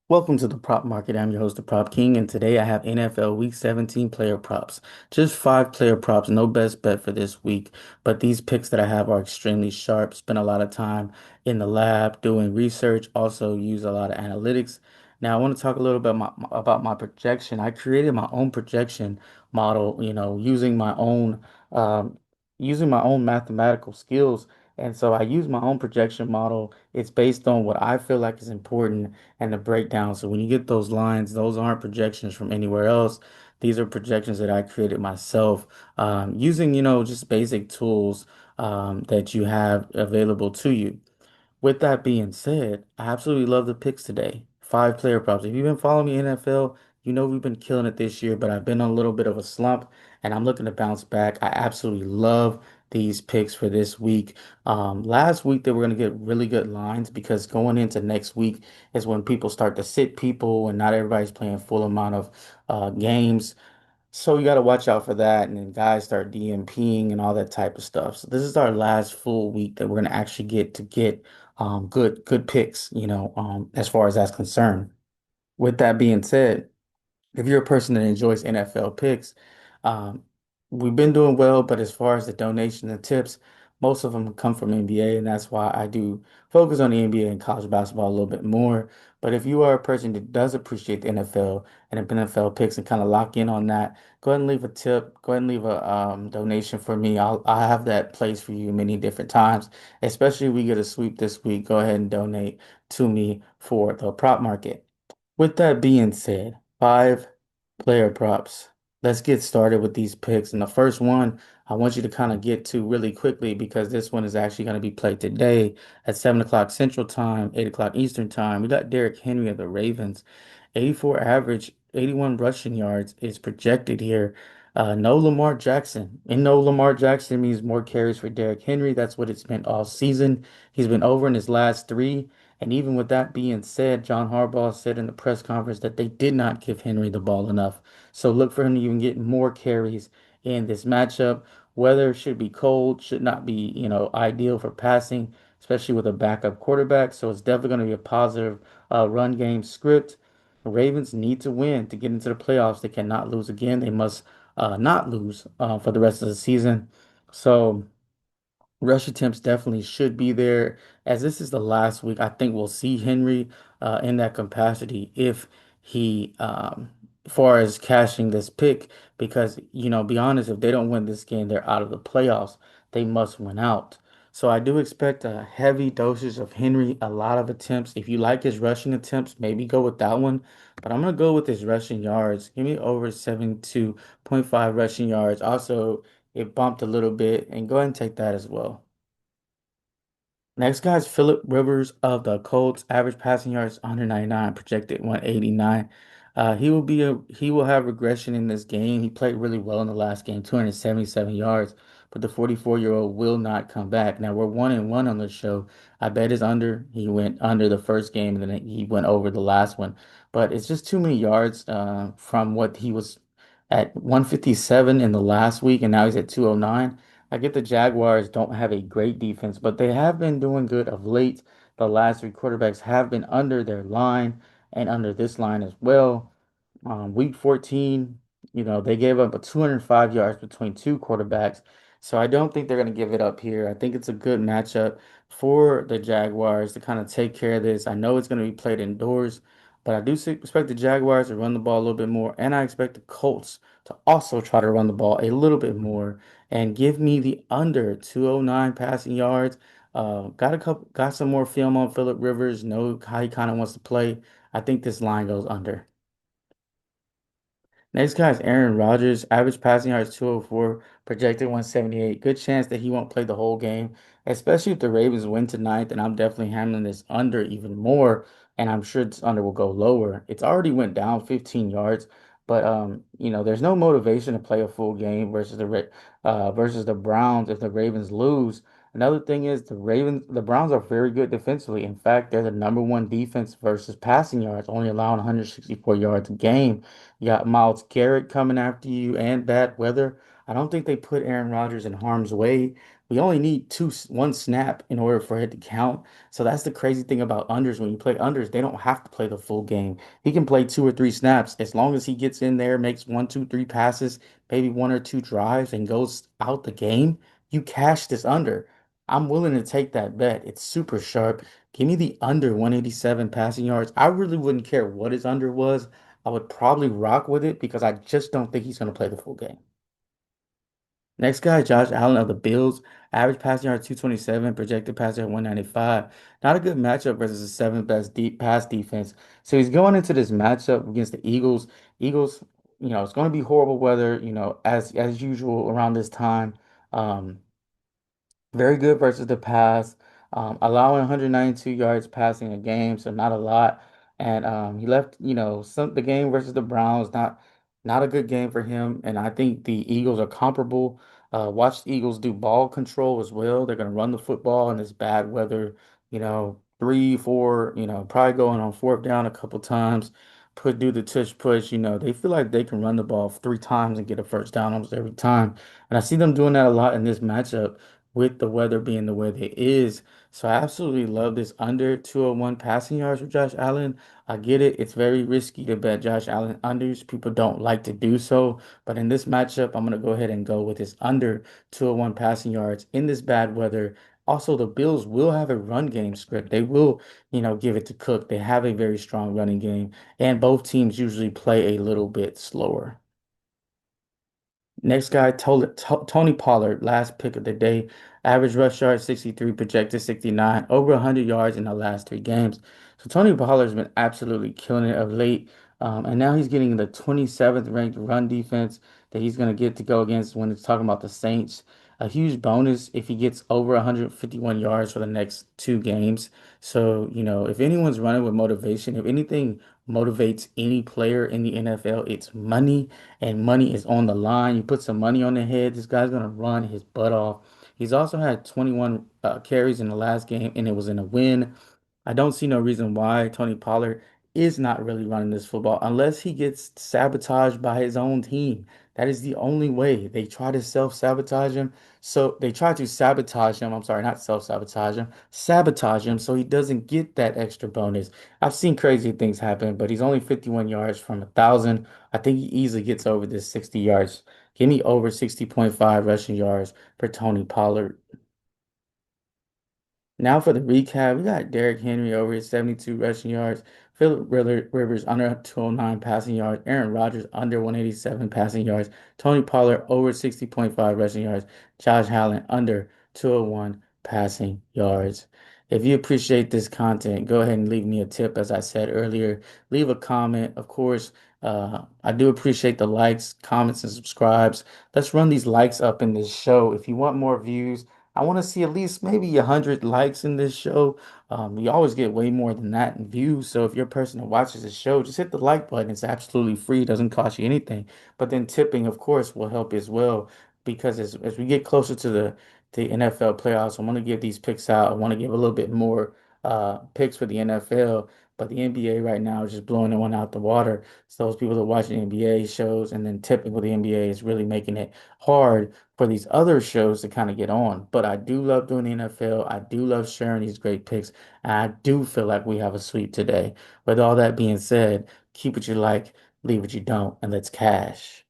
Welcome to the prop market. I'm your host, the Prop King, and today I have NFL Week 17 player props. Just five player props, no best bet for this week. But these picks that I have are extremely sharp. Spend a lot of time in the lab doing research, also use a lot of analytics. Now, I want to talk a little bit about my projection. I created my own projection model, um, using my own mathematical skills. And so I use my own projection model. It's based on what I feel like is important and the breakdown. So when you get those lines, those aren't projections from anywhere else. These are projections that I created myself using, just basic tools that you have available to you. With that being said, I absolutely love the picks today. Five player props. If you've been following me in NFL, you know we've been killing it this year, but I've been on a little bit of a slump and I'm looking to bounce back. I absolutely love these picks for this week. Last week they were going to get really good lines because going into next week is when people start to sit people and not everybody's playing full amount of games. So you got to watch out for that, and then guys start DMPing and all that type of stuff. So this is our last full week that we're gonna actually get good picks, as far as that's concerned. With that being said, if you're a person that enjoys NFL picks, um, we've been doing well, but as far as the donation and tips, most of them come from NBA, and that's why I do focus on the NBA and college basketball a little bit more. But if you are a person that does appreciate the NFL and NFL picks and kind of lock in on that, go ahead and leave a tip. Go ahead and leave a donation for me. I'll have that place for you many different times. Especially if we get a sweep this week, go ahead and donate to me for the prop market. With that being said, five player props. Let's get started with these picks. And the first one I want you to kind of get to really quickly because this one is actually going to be played today at 7 o'clock Central Time, 8 o'clock Eastern Time. We got Derrick Henry of the Ravens. 84 average, 81 rushing yards is projected here. No Lamar Jackson. And no Lamar Jackson means more carries for Derrick Henry. That's what it's meant all season. He's been over in his last three. And even with that being said, John Harbaugh said in the press conference that they did not give Henry the ball enough. So look for him to even get more carries in this matchup. Weather should be cold, should not be, ideal for passing, especially with a backup quarterback. So it's definitely going to be a positive run game script. The Ravens need to win to get into the playoffs. They cannot lose again. They must not lose for the rest of the season. So rush attempts definitely should be there. As this is the last week, I think we'll see Henry in that capacity if he, far as cashing this pick, because, be honest, if they don't win this game, they're out of the playoffs. They must win out. So I do expect a heavy dosage of Henry, a lot of attempts. If you like his rushing attempts, maybe go with that one. But I'm going to go with his rushing yards. Give me over 72.5 rushing yards. Also, it bumped a little bit, and go ahead and take that as well. Next guy is Philip Rivers of the Colts. Average passing yards 199, projected 189. He will have regression in this game. He played really well in the last game, 277 yards, but the 44-year-old will not come back. Now we're 1-1 on the show. I bet his under. He went under the first game and then he went over the last one. But it's just too many yards from what he was at 157 in the last week, and now he's at 209. I get the Jaguars don't have a great defense, but they have been doing good of late. The last three quarterbacks have been under their line and under this line as well. Week 14, they gave up a 205 yards between two quarterbacks. So I don't think they're going to give it up here. I think it's a good matchup for the Jaguars to kind of take care of this. I know it's going to be played indoors, but I do expect the Jaguars to run the ball a little bit more, and I expect the Colts to also try to run the ball a little bit more and give me the under 209 passing yards. Got some more film on Philip Rivers, know how he kind of wants to play. I think this line goes under. Next guy is Aaron Rodgers. Average passing yards 204, projected 178. Good chance that he won't play the whole game, especially if the Ravens win tonight. Then I'm definitely handling this under even more, and I'm sure this under will go lower. It's already went down 15 yards, but there's no motivation to play a full game versus the Browns if the Ravens lose. Another thing is the Browns are very good defensively. In fact, they're the number one defense versus passing yards, only allowing 164 yards a game. You got Miles Garrett coming after you and bad weather. I don't think they put Aaron Rodgers in harm's way. We only need one snap in order for it to count. So that's the crazy thing about unders. When you play unders, they don't have to play the full game. He can play 2 or 3 snaps as long as he gets in there, makes 1, 2, 3 passes, maybe 1 or 2 drives, and goes out the game. You cash this under. I'm willing to take that bet. It's super sharp. Give me the under 187 passing yards. I really wouldn't care what his under was. I would probably rock with it because I just don't think he's going to play the full game. Next guy, Josh Allen of the Bills. Average passing yard 227, projected passing yard 195. Not a good matchup versus the seventh best deep pass defense. So he's going into this matchup against the Eagles. Eagles, it's going to be horrible weather, as usual around this time. Um, Very good versus the pass, allowing 192 yards passing a game, so not a lot. And he left, the game versus the Browns, not a good game for him. And I think the Eagles are comparable. Watch the Eagles do ball control as well. They're going to run the football in this bad weather, 3, 4, probably going on fourth down a couple times. Do the tush push. They feel like they can run the ball 3 times and get a first down almost every time. And I see them doing that a lot in this matchup with the weather being the way it is. So I absolutely love this under 201 passing yards for Josh Allen. I get it. It's very risky to bet Josh Allen unders. People don't like to do so. But in this matchup, I'm going to go ahead and go with his under 201 passing yards in this bad weather. Also, the Bills will have a run game script. They will, give it to Cook. They have a very strong running game, and both teams usually play a little bit slower. Next guy, Tony Pollard, last pick of the day. Average rush yard 63, projected 69, over 100 yards in the last 3 games. So Tony Pollard's been absolutely killing it of late. And now he's getting the 27th ranked run defense that he's going to get to go against when it's talking about the Saints. A huge bonus if he gets over 151 yards for the next 2 games. So, if anyone's running with motivation, if anything motivates any player in the NFL, it's money, and money is on the line. You put some money on the head, this guy's gonna run his butt off. He's also had 21 carries in the last game, and it was in a win. I don't see no reason why Tony Pollard is not really running this football unless he gets sabotaged by his own team. That is the only way. They try to self-sabotage him. So they try to sabotage him. I'm sorry, not self-sabotage him, sabotage him so he doesn't get that extra bonus. I've seen crazy things happen, but he's only 51 yards from 1,000. I think he easily gets over this 60 yards. Give me over 60.5 rushing yards for Tony Pollard. Now for the recap, we got Derrick Henry over his 72 rushing yards, Philip Rivers under 209 passing yards, Aaron Rodgers under 187 passing yards, Tony Pollard over 60.5 rushing yards, Josh Allen under 201 passing yards. If you appreciate this content, go ahead and leave me a tip, as I said earlier. Leave a comment. Of course, I do appreciate the likes, comments, and subscribes. Let's run these likes up in this show. If you want more views, I want to see at least maybe 100 likes in this show. We always get way more than that in views. So if you're a person that watches the show, just hit the like button. It's absolutely free. It doesn't cost you anything. But then tipping, of course, will help as well because as we get closer to the NFL playoffs, I want to give these picks out. I want to give a little bit more picks for the NFL. But the NBA right now is just blowing the one out the water. So those people that watch the NBA shows and then tipping with the NBA is really making it hard for these other shows to kind of get on. But I do love doing the NFL. I do love sharing these great picks. And I do feel like we have a sweep today. With all that being said, keep what you like, leave what you don't, and let's cash.